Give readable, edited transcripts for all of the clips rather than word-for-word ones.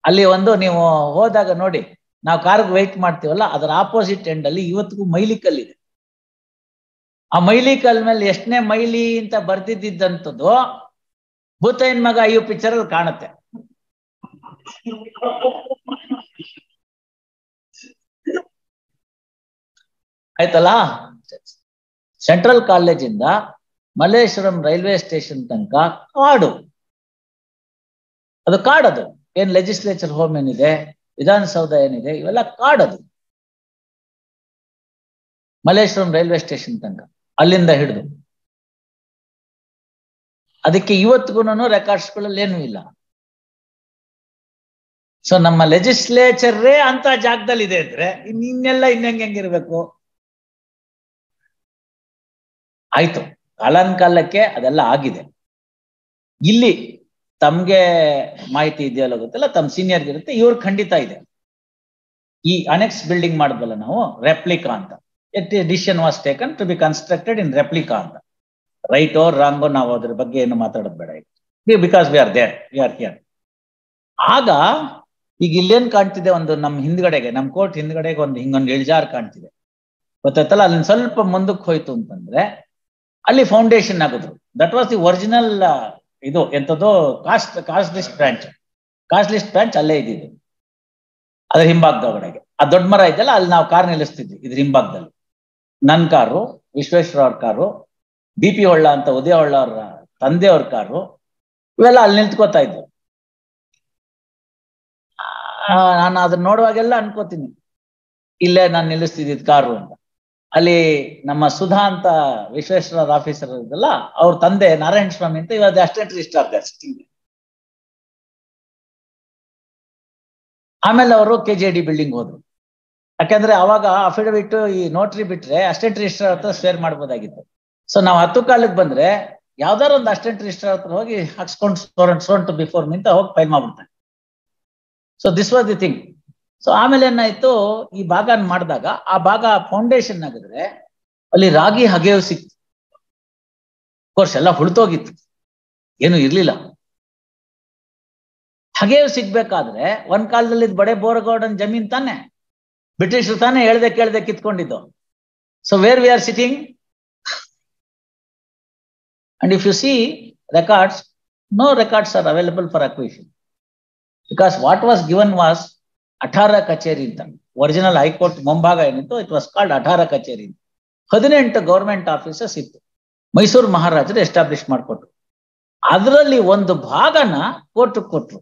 ಅಲ್ಲಿ ಒಂದು ನೀವು ಹೋದಾಗ ನೋಡಿ, ನಾವು ಕಾರ್ಗೆ ವೆಯ್ಟ್ ಮಾಡ್ತೀವಲ್ಲ, ಅದರ ಆಪೋಸಿಟ್ ಎಂಡ್ ಅಲ್ಲಿ ಇವತ್ತಿಗೂ ಮೈಲಿ ಕಲ್ಲಿದೆ. ಆ ಮೈಲಿ ಕಲ್ ಮೇಲೆ ಎಷ್ಟನೇ ಮೈಲಿ ಅಂತ ಬರ್ದಿದ್ದಂಥದ್ದು ಭೂತಯ್ಯನ ಮಗ ಅಯ್ಯೋ ಪಿಕ್ಚರ್ ಅಲ್ಲಿ ಕಾಣುತ್ತೆ. ಆಯ್ತಲ್ಲ. ಸೆಂಟ್ರಲ್ ಕಾಲೇಜಿಂದ ಮಲ್ಲೇಶ್ವರಂ ರೈಲ್ವೆ ಸ್ಟೇಷನ್ ತನಕ ಕಾಡು. ಅದು ಕಾಡದು. ಏನ್ ಲೆಜಿಸ್ಲೇಚರ್ ಹೋಮ್ ಏನಿದೆ, ವಿಧಾನಸೌಧ ಏನಿದೆ, ಇವೆಲ್ಲ ಕಾಡದು. ಮಲ್ಲೇಶ್ವರಂ ರೈಲ್ವೆ ಸ್ಟೇಷನ್ ತನಕ ಅಲ್ಲಿಂದ ಹಿಡಿದು ಅದಕ್ಕೆ ಇವತ್ತಿಗೂ ರೆಕಾರ್ಡ್ಸ್ಗಳಲ್ಲಿ ಏನೂ ಇಲ್ಲ. ಸೊ ನಮ್ಮ ಲೆಜಿಸ್ಲೇಚರೇ ಅಂತ ಜಾಗದಲ್ಲಿ ಇದೆ ಅಂದ್ರೆ ಇನ್ನೆಲ್ಲ ಹೆಂಗಿರ್ಬೇಕು? ಆಯ್ತು, ಕಾಲಕ್ಕೆ ಅದೆಲ್ಲ ಆಗಿದೆ. ಇಲ್ಲಿ ತಮ್ಗೆ ಮಾಹಿತಿ ಇದೆಯಲ್ಲ ಗೊತ್ತಿಲ್ಲ, ತಮ್ಮ ಸೀನಿಯರ್ಗೆ ಇರುತ್ತೆ, ಇವ್ರು ಖಂಡಿತ ಇದೆ. ಈ ಅನೆಕ್ಸ್ ಬಿಲ್ಡಿಂಗ್ ಮಾಡಿದ್ವಲ್ಲ ನಾವು, ರೆಪ್ಲಿಕಾ ಅಂತ. Decision was taken to be constructed in replica ಅಂತ. ರೈಟ್ ಓರ್ ರಾಂಗೋ ನಾವು ಅದ್ರ ಬಗ್ಗೆ ಏನು ಮಾತಾಡೋದು ಬೇಡ ಈಗ, because we are there, we are here. ಆಗ ಈಗ ಇಲ್ಲೇನ್ ಕಾಣ್ತಿದೆ, ಒಂದು ನಮ್ಮ ಹಿಂದ್ಗಡೆಗೆ, ನಮ್ಮ ಕೋರ್ಟ್ ಹಿಂದ್ಗಡೆಗೆ ಒಂದು ಹಿಂಗೊಂದು ಇಳಿಜಾರು ಕಾಣ್ತಿದೆ, ಗೊತ್ತಾಯ್ತಲ್ಲ. ಅಲ್ಲಿ ಸ್ವಲ್ಪ ಮುಂದಕ್ಕೆ ಹೋಯ್ತು ಅಂತಂದ್ರೆ ಅಲ್ಲಿ ಫೌಂಡೇಶನ್ ಆಗಿದ್ರು. ದಟ್ ವಾಸ್ ದಿ ಒರಿಜಿನಲ್ ಇದು ಎಂಥದ್ದು ಕಾಸ್ಟ್ ಲಿಸ್ಟ್ ಬ್ರಾಂಚ್ ಅಲ್ಲೇ ಇದ್ದಿದ್ದು, ಅದ್ರ ಹಿಂಭಾಗದೊಳಗಡೆಗೆ. ಆ ದೊಡ್ಡ ಮರ ಇದೆಯಲ್ಲ, ಅಲ್ಲಿ ನಾವು ಕಾರ್ ನಿಲ್ಲಿಸ್ತಿದ್ವಿ ಇದ್ರ ಹಿಂಭಾಗದಲ್ಲಿ. ನನ್ನ ಕಾರು, ವಿಶ್ವೇಶ್ವರ ಅವ್ರ ಕಾರು, BP ಹೊಳ್ಳ ಅಂತ ಉದಯ ಹೊಳ್ಳ ಅವ್ರ ತಂದೆಯವ್ರ ಕಾರು, ಇವೆಲ್ಲ ಅಲ್ಲಿ ನಿಂತ್ಕೋತಾ ಇದ್ವು. ನಾನು ಅದನ್ನ ನೋಡುವಾಗೆಲ್ಲ ಅನ್ಕೋತೀನಿ, ಇಲ್ಲೇ ನಾನು ನಿಲ್ಲಿಸ್ತಿದ್ದಿದ್ ಕಾರು ಅಂತ. ಅಲ್ಲಿ ನಮ್ಮ ಸುಧಾ ಅಂತ ವಿಶ್ವೇಶ್ವರ ಆಫೀಸರ್ ಇದ್ದಲ್ಲ, ಅವ್ರ ತಂದೆ ನಾರಾಯಣ ಸ್ವಾಮಿ ಅಂತ, ಇವಾಗ ಅಸಿಸ್ಟೆಂಟ್ ರಿಜಿಸ್ಟ್ರಾರ್ ಸಿಟ್ಟಿಂಗ್. ಆಮೇಲೆ ಅವರು KJD ಬಿಲ್ಡಿಂಗ್ ಹೋದ್ರು. ಯಾಕಂದ್ರೆ ಅವಾಗ ಅಫಿಡವಿಟ್ ಈ ನೋಟ್ರಿ ಬಿಟ್ರೆ ಅಸಿಸ್ಟೆಂಟ್ ರಿಜಿಸ್ಟ್ರಾರ್ ಹತ್ರ ಸ್ವೇರ್ ಮಾಡ್ಬೋದಾಗಿತ್ತು. ಸೊ ನಾವು 10 ಕಾಲಕ್ಕೆ ಬಂದ್ರೆ ಯಾವ್ದಾರು ಒಂದು ಅಸಿಸ್ಟೆಂಟ್ ರಿಜಿಸ್ಟ್ರಾರ್ ಹತ್ರ ಹೋಗಿ ಹಾಕ್ಸ್ಕೊಂಡು ಸೋನ್ ಟು ಬಿಫೋರ್ ನಿಂತ ಹೋಗಿ ಫೈಲ್ ಮಾಡ್ಬಿಡ್ತಾರೆ. So this was the thing. So ಆಮೇಲೆ ಏನಾಯ್ತು, ಈ ಭಾಗ ಮಾಡಿದಾಗ ಆ ಭಾಗ ಫೌಂಡೇಶನ್ ಆಗಿದ್ರೆ ಅಲ್ಲಿ ರಾಗಿ ಹಗೆವು ಸಿಕ್ತು. ಕೋರ್ಸ್ ಎಲ್ಲ ಹುಳ್ತೋಗಿತ್ತು, ಏನು ಇರ್ಲಿಲ್ಲ. ಹಗೆವು ಸಿಗ್ಬೇಕಾದ್ರೆ ಒಂದ್ ಕಾಲದಲ್ಲಿ ಬಡೆ ಬೋರಗೌಡನ್ ಜಮೀನ್ ತಾನೆ, ಬ್ರಿಟಿಷರು ತಾನೆ ಕೇಳ್ದೆ ಕಿತ್ಕೊಂಡಿದ್ದು. So where we are sitting, and if you see records, no records are available for acquisition, because what was given was Athara Kacheri ಅಂತ. ಒರಿಜಿನಲ್ ಹೈಕೋರ್ಟ್ ಮುಂಭಾಗ ಏನಿತ್ತು, ಇಟ್ ವಾಸ್ ಕಾಲ್ಡ್ ಅಠಾರ ಕಚೇರಿ. 18 ಗವರ್ಮೆಂಟ್ ಆಫೀಸಸ್ ಇತ್ತು, ಮೈಸೂರು ಮಹಾರಾಜರು ಎಸ್ಟಾಬ್ಲಿಷ್ ಮಾಡಿಕೊಟ್ರು. ಅದರಲ್ಲಿ ಒಂದು ಭಾಗನ court ಕೊಟ್ರು,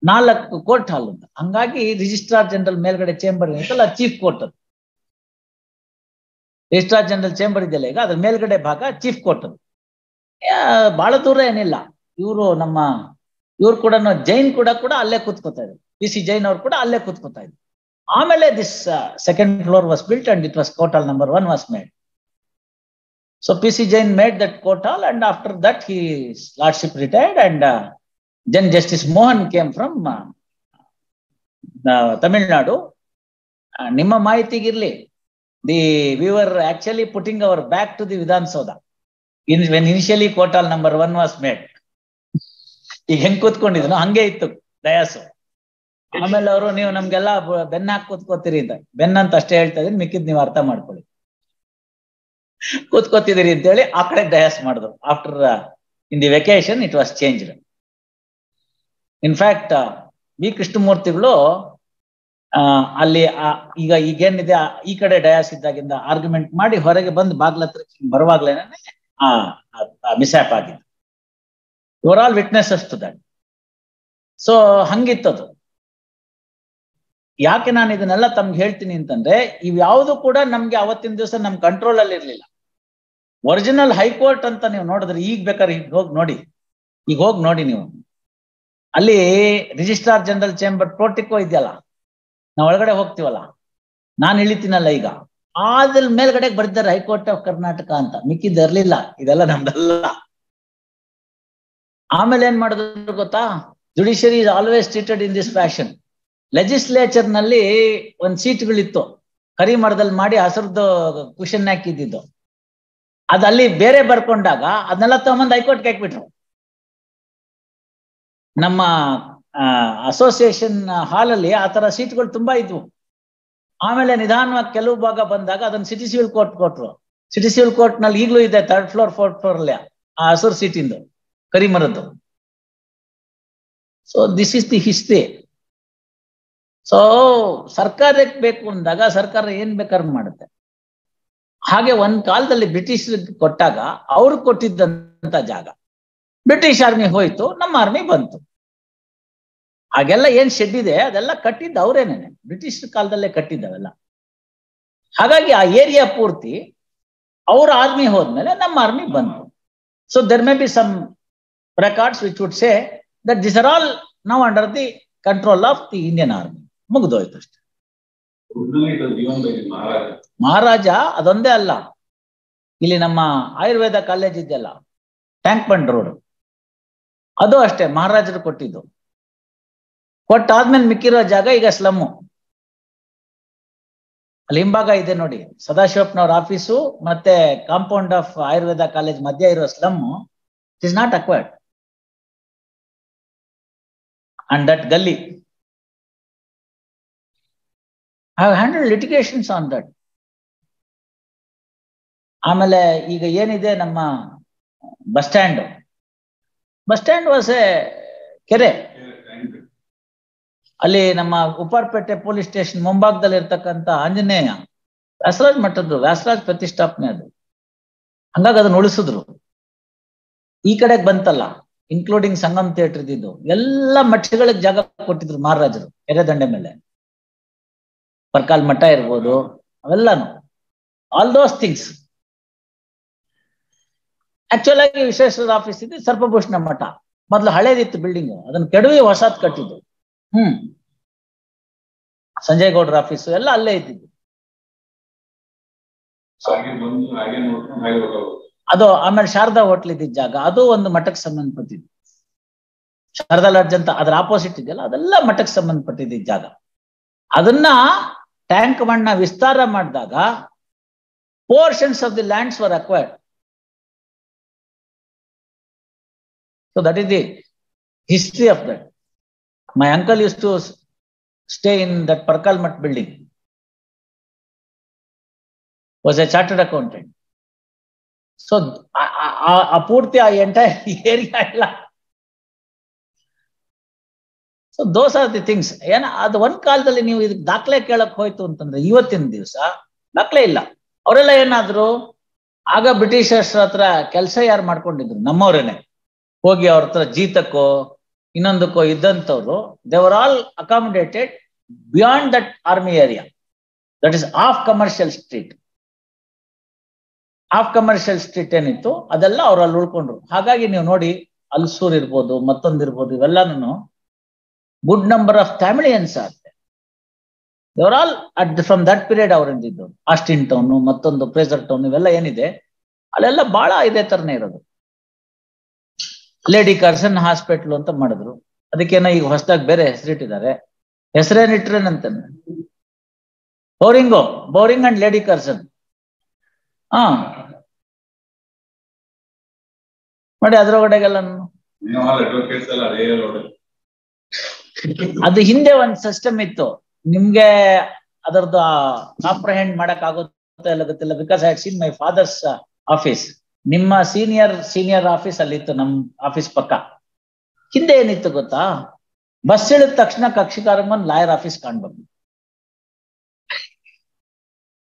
4 ಕೋರ್ಟ್ ಹಾಲ್ ಅಂತ. ಹಂಗಾಗಿ ರಿಜಿಸ್ಟ್ರಾರ್ ಜನರಲ್ ಮೇಲ್ಗಡೆ ಚೇಂಬರ್ ಏನಿತ್ತಲ್ಲ, ಚೀಫ್ ಕೋರ್ಟ್ ಅದು. ರಿಜಿಸ್ಟ್ರಾರ್ ಜನರಲ್ ಚೇಂಬರ್ ಇದೆಯಲ್ಲ ಈಗ, ಅದ್ರ ಮೇಲ್ಗಡೆ ಭಾಗ ಚೀಫ್ ಕೋರ್ಟ್ ಅದು. ಬಹಳ ದೂರ ಏನಿಲ್ಲ. ಇವ್ರು ಕೂಡ ಜೈನ್ ಕೂಡ ಅಲ್ಲೇ ಕೂತ್ಕೋತಾ ಇದ್ರು, PC ಜೈನ್ ಅವ್ರು ಕೂಡ ಅಲ್ಲೇ ಕೂತ್ಕೋತಾ ಇದ್ರು. ಆಮೇಲೆ this second floor was built and it was court hall number 1 was made. So PC Jain made that court hall, and after that his lordship retired, and then Justice Mohan came from Tamil Nadu. ನಿಮ್ಮ ಮಾಹಿತಿಗಿರ್ಲಿ, we were actually putting our back to the Vidhan Soda when initially court hall number 1 was made. ಈಗ ಹೆಂಗ್ ಕೂತ್ಕೊಂಡಿದ್ನು ಹಂಗೆ ಇತ್ತು ಡಯಾಸು. ಆಮೇಲೆ ಅವರು ನೀವು ನಮ್ಗೆಲ್ಲ ಬೆನ್ನ ಹಾಕಿ ಕೂತ್ಕೋತೀರಿ ಅಂತ, ಬೆನ್ನಂತ ಅಷ್ಟೇ ಹೇಳ್ತಾ ಇದೀನಿ, ಮಿಕ್ಕಿದ್ ನೀವು ಅರ್ಥ ಮಾಡ್ಕೊಳ್ಳಿ. ಕೂತ್ಕೋತಿದ್ದೀರಿ ಅಂತೇಳಿ ಆ ಕಡೆ ಡಯಾಸ್ ಮಾಡಿದ್ರು. After in the vacation it was changed. In fact we ಕೃಷ್ಣಮೂರ್ತಿಗಳು ಅಲ್ಲಿ ಈಗೇನಿದೆ ಈ ಕಡೆ ಡಯಾಸ್ ಇದ್ದಾಗಿಂದ ಆರ್ಗ್ಯುಮೆಂಟ್ ಮಾಡಿ ಹೊರಗೆ ಬಂದು ಬಾಗ್ಲ ಹತ್ರ ಬರುವಾಗ್ಲೇನೆ ಮಿಸ್ಹ್ಯಾಪ್ ಆಗಿದೆ. You are all witnesses to that. So ಹಂಗಿತ್ತದು. ಯಾಕೆ ನಾನು ಇದನ್ನೆಲ್ಲ ತಮ್ಗೆ ಹೇಳ್ತೀನಿ ಅಂತಂದ್ರೆ, ಇವ್ಯಾವುದು ಕೂಡ ನಮ್ಗೆ ಅವತ್ತಿನ ದಿವಸ ನಮ್ ಕಂಟ್ರೋಲ್ ಅಲ್ಲಿ ಇರ್ಲಿಲ್ಲ. ಒರಿಜಿನಲ್ ಹೈಕೋರ್ಟ್ ಅಂತ ನೀವು ನೋಡಿದ್ರೆ, ಈಗ ಬೇಕಾದ್ರೆ ಈಗ ಹೋಗಿ ನೋಡಿ ನೀವು, ಅಲ್ಲಿ ರಿಜಿಸ್ಟ್ರಾರ್ ಜನರಲ್ ಚೇಂಬರ್ ಪೋರ್ಟಿಕೋ ಇದೆಯಲ್ಲ, ನಾವು ಒಳಗಡೆ ಹೋಗ್ತೀವಲ್ಲ, ನಾನು ಇಳಿತೀನಲ್ಲ ಈಗ, ಅದ್ರ ಮೇಲ್ಗಡೆ ಬರ್ತಾರೆ ಹೈಕೋರ್ಟ್ ಆಫ್ ಕರ್ನಾಟಕ ಅಂತ. ಮಿಕ್ಕಿದ್ದು ಇರ್ಲಿಲ್ಲ, ಇದೆಲ್ಲ ನಮ್ದಲ್ಲ. ಆಮೇಲೆ ಏನ್ ಮಾಡಿದ್ರು ಗೊತ್ತಾ, judiciary is always treated in this fashion. Legislature ನಲ್ಲಿ ಒಂದ್ ಸೀಟ್ಗಳಿತ್ತು, ಕರಿಮರದಲ್ಲಿ ಮಾಡಿ ಹಸಿರದ್ದು ಕುಶನ್ ಹಾಕಿದ್ದು. ಅದಲ್ಲಿ ಬೇರೆ ಬರ್ಕೊಂಡಾಗ ಅದನ್ನೆಲ್ಲ ತಗೊಂಬಂದು ಹೈಕೋರ್ಟ್ಗೆ ಹಾಕ್ಬಿಟ್ರು. ನಮ್ಮ ಅಸೋಸಿಯೇಷನ್ ಹಾಲಲ್ಲಿ ಆ ತರ ಸೀಟ್ಗಳು ತುಂಬಾ ಇದ್ವು. ಆಮೇಲೆ ನಿಧಾನವಾಗಿ ಕೆಲವು ಭಾಗ ಬಂದಾಗ ಅದನ್ನ ಸಿಟಿ ಸಿವಿಲ್ ಕೋರ್ಟ್ ಕೊಟ್ರು. ಸಿಟಿ ಸಿವಿಲ್ ಕೋರ್ಟ್ ನಲ್ಲಿ ಈಗಲೂ ಇದೆ 3rd ಫ್ಲೋರ್ 4th ಫ್ಲೋರ್ ಅಲ್ಲಿ ಆ ಹಸಿರು ಸೀಟಿಂದು ಕರಿಮರದ್ದು. So this is the history. So ಸರ್ಕಾರಕ್ಕೆ ಬೇಕು ಅಂದಾಗ ಸರ್ಕಾರ ಏನ್ ಬೇಕಾದ್ರೂ ಮಾಡುತ್ತೆ. ಹಾಗೆ ಒಂದ್ ಕಾಲದಲ್ಲಿ ಬ್ರಿಟಿಷರಿಗೆ ಕೊಟ್ಟಾಗ ಅವ್ರು ಕೊಟ್ಟಿದ್ದಂತ ಜಾಗ ಬ್ರಿಟಿಷ್ ಆರ್ಮಿ ಹೋಯ್ತು, ನಮ್ಮ ಆರ್ಮಿ ಬಂತು. ಹಾಗೆಲ್ಲ ಏನ್ ಶೆಡ್ ಇದೆ ಅದೆಲ್ಲ ಕಟ್ಟಿದ್ದ ಅವರೇನೇನೆ, ಬ್ರಿಟಿಷ್ ಕಾಲದಲ್ಲೇ ಕಟ್ಟಿದ್ದವೆಲ್ಲ. ಹಾಗಾಗಿ ಆ ಏರಿಯಾ ಪೂರ್ತಿ ಅವ್ರ ಆರ್ಮಿ ಹೋದ್ಮೇಲೆ ನಮ್ಮ ಆರ್ಮಿ ಬಂತು. So there may be some records which would say that this are all now under the control of the Indian army. ಮುಗ್ದೋಯ್ತು ಅಷ್ಟೇ. ಮಹಾರಾಜ ಅದೊಂದೇ ಅಲ್ಲ, ಇಲ್ಲಿ ನಮ್ಮ ಆಯುರ್ವೇದ ಕಾಲೇಜ್ ಇದೆಯಲ್ಲ, ಟ್ಯಾಂಕ್ ಬಂಡ್ ರೋಡ್, ಅದು ಅಷ್ಟೇ ಮಹಾರಾಜರು ಕೊಟ್ಟಿದ್ದು. ಕೊಟ್ಟಾದ್ಮೇಲೆ ಮಿಕ್ಕಿರೋ ಜಾಗ ಈಗ ಸ್ಲಮ್ಮು. ಅಲ್ಲಿ ಹಿಂಭಾಗ ಇದೆ ನೋಡಿ, ಸದಾಶಿವಪ್ಪನವ್ರ ಆಫೀಸು ಮತ್ತೆ ಕಾಂಪೌಂಡ್ ಆಫ್ ಆಯುರ್ವೇದ ಕಾಲೇಜ್ ಮಧ್ಯ ಇರೋ slum, it is not acquired. And that ಗಲ್ಲಿ I have handled litigations on that. ಆಮೇಲೆ ಈಗ ಏನಿದೆ ನಮ್ಮ ಬಸ್ ಸ್ಟ್ಯಾಂಡ್ ವಾಸ್ ಎ ಕೆರೆ. ಅಲ್ಲಿ ನಮ್ಮ ಉಪ್ಪಾರಪೇಟೆ ಪೊಲೀಸ್ ಸ್ಟೇಷನ್ ಮುಂಭಾಗದಲ್ಲಿ ಇರ್ತಕ್ಕಂಥ ಆಂಜನೇಯ ವ್ಯಾಸರಾಜ್ ಮಠದ್ದು, ವ್ಯಾಸರಾಜ್ ಪ್ರತಿಷ್ಠಾಪನೆ ಅದು. ಹಂಗಾಗಿ ಅದನ್ನ ಉಳಿಸಿದ್ರು. ಈ ಕಡೆಗೆ ಬಂತಲ್ಲ, ಇನ್ಕ್ಲೂಡಿಂಗ್ ಸಂಗಮ್ ಥಿಯೇಟರ್ ಇದ್ದು ಎಲ್ಲ ಮಠಗಳಿಗೆ ಜಾಗ ಕೊಟ್ಟಿದ್ರು ಮಹಾರಾಜರು ಕೆರೆ ದಂಡೆ ಮೇಲೆ. ಪರ್ಕಾಲ್ ಮಠ ಇರ್ಬೋದು, ಅವೆಲ್ಲಾನು, ಆಲ್ ದೋಸ್ ಥಿಂಗ್ಸ್. ಆಕ್ಚುಲ್ ಆಗಿ ವಿಶ್ವೇಶ್ವರ ಆಫೀಸ್ ಇದೆ, ಸರ್ಪಭೂಷಣ ಮಠ ಮೊದ್ಲು ಹಳೇದಿತ್ತು ಬಿಲ್ಡಿಂಗ್, ಅದನ್ನ ಕೆಡವಿ ಹೊಸದ್ ಕಟ್ಟಿದ್ದು. ಸಂಜಯ್ ಗೌಡ್ರ ಆಫೀಸು ಎಲ್ಲ ಅಲ್ಲೇ ಇದ್ದಿದ್ದು. ಅದು ಆಮೇಲೆ ಶಾರದಾ ಹೋಟ್ಲ್ ಇದ್ದಿದ್ದ ಜಾಗ, ಅದು ಒಂದು ಮಠಕ್ಕೆ ಸಂಬಂಧಪಟ್ಟಿದ್ದು. ಶಾರದಾ ಲಾಡ್ಜ್ ಅಂತ ಅದ್ರ ಆಪೋಸಿಟ್ ಇದೆಯಲ್ಲ, ಅದೆಲ್ಲ ಮಠಕ್ಕೆ ಸಂಬಂಧಪಟ್ಟಿದ್ದ ಜಾಗ. ಅದನ್ನ ಟ್ಯಾಂಕ್ ಬಂಡ್ನ ವಿಸ್ತಾರ ಮಾಡಿದಾಗ portions of the lands were acquired. So that is the history of that. My uncle used to stay in that Parakala Mutt building, was a chartered accountant. So ಆ ಪೂರ್ತಿ ಆ ಎಂಟೈರ್ ಏರಿಯಾ ಇಲ್ಲ. So those are the things. ಏನ ಅದು ಒಂದ್ ಕಾಲದಲ್ಲಿ ನೀವು ಇದಕ್ಕೆ ದಾಖಲೆ ಕೇಳಕ್ ಹೋಯ್ತು ಅಂತಂದ್ರೆ ಇವತ್ತಿನ ದಿವಸ ದಾಖಲೆ ಇಲ್ಲ. ಅವರೆಲ್ಲ ಏನಾದ್ರು ಆಗ ಬ್ರಿಟಿಷರ್ಸ್ ಹತ್ರ ಕೆಲಸ ಯಾರು ಮಾಡ್ಕೊಂಡಿದ್ರು, ನಮ್ಮವ್ರೇನೆ ಹೋಗಿ ಅವ್ರ ಹತ್ರ ಜೀತಕ್ಕೋ ಇನ್ನೊಂದಕ್ಕೋ ಇದ್ದಂಥವ್ರು, they were all accommodated beyond that army area, that is off commercial street. Off commercial street ಏನಿತ್ತು ಅದೆಲ್ಲ ಅವ್ರು ಅಲ್ಲಿ ಉಳ್ಕೊಂಡ್ರು. ಹಾಗಾಗಿ ನೀವು ನೋಡಿ, ಅಲ್ಸೂರ್ ಇರ್ಬೋದು, ಮತ್ತೊಂದಿರ್ಬೋದು, ಇವೆಲ್ಲಾನು good number of Tamilians are there. They were all from that period ಅವರಿಂದಿದ್ದು. ಆಸ್ಟಿನ್ ಟೌನು, ಮತ್ತೊಂದು ಪ್ರೇಸರ್ ಟೌನ್, ಇವೆಲ್ಲ ಏನಿದೆ ಅಲ್ಲೆಲ್ಲ ಬಹಳ ಇದೇ ತರನೇ ಇರೋದು. ಲೇಡಿ ಕರ್ಸನ್ ಹಾಸ್ಪಿಟಲ್ ಅಂತ ಮಾಡಿದ್ರು, ಅದಕ್ಕೇನೋ ಈಗ ಹೊಸದಾಗಿ ಬೇರೆ ಹೆಸರಿಟ್ಟಿದ್ದಾರೆ. ಹೆಸರೇನಿಟ್ರೇನಂತ ಬೌರಿಂಗ್ ಅಂಡ್ ಲೇಡಿ ಕರ್ಸನ್. ನೋಡಿ ಅದ್ರೊಳಗಡೆಗೆಲ್ಲ ಅದು ಹಿಂದೆ ಒಂದ್ ಸಿಸ್ಟಮ್ ಇತ್ತು. ನಿಮ್ಗೆ ಅದರದ್ದು ಕಾಂಪ್ರಹೆಂಡ್ ಮಾಡಕ್ ಆಗುತ್ತೆ ಇಲ್ಲ ಗೊತ್ತಿಲ್ಲ, because I had seen my father's office. ನಿಮ್ಮ ಸೀನಿಯರ್ ಆಫೀಸ್ ಅಲ್ಲಿತ್ತು, ನಮ್ ಆಫೀಸ್ ಪಕ್ಕ. ಹಿಂದೆ ಏನಿತ್ತು ಗೊತ್ತಾ, ಬಸ್ ಇಳಿದ ತಕ್ಷಣ ಕಕ್ಷಿಕಾರಂಗ್ ಲಾಯರ್ ಆಫೀಸ್ ಕಾಣ್ಬೇಕು.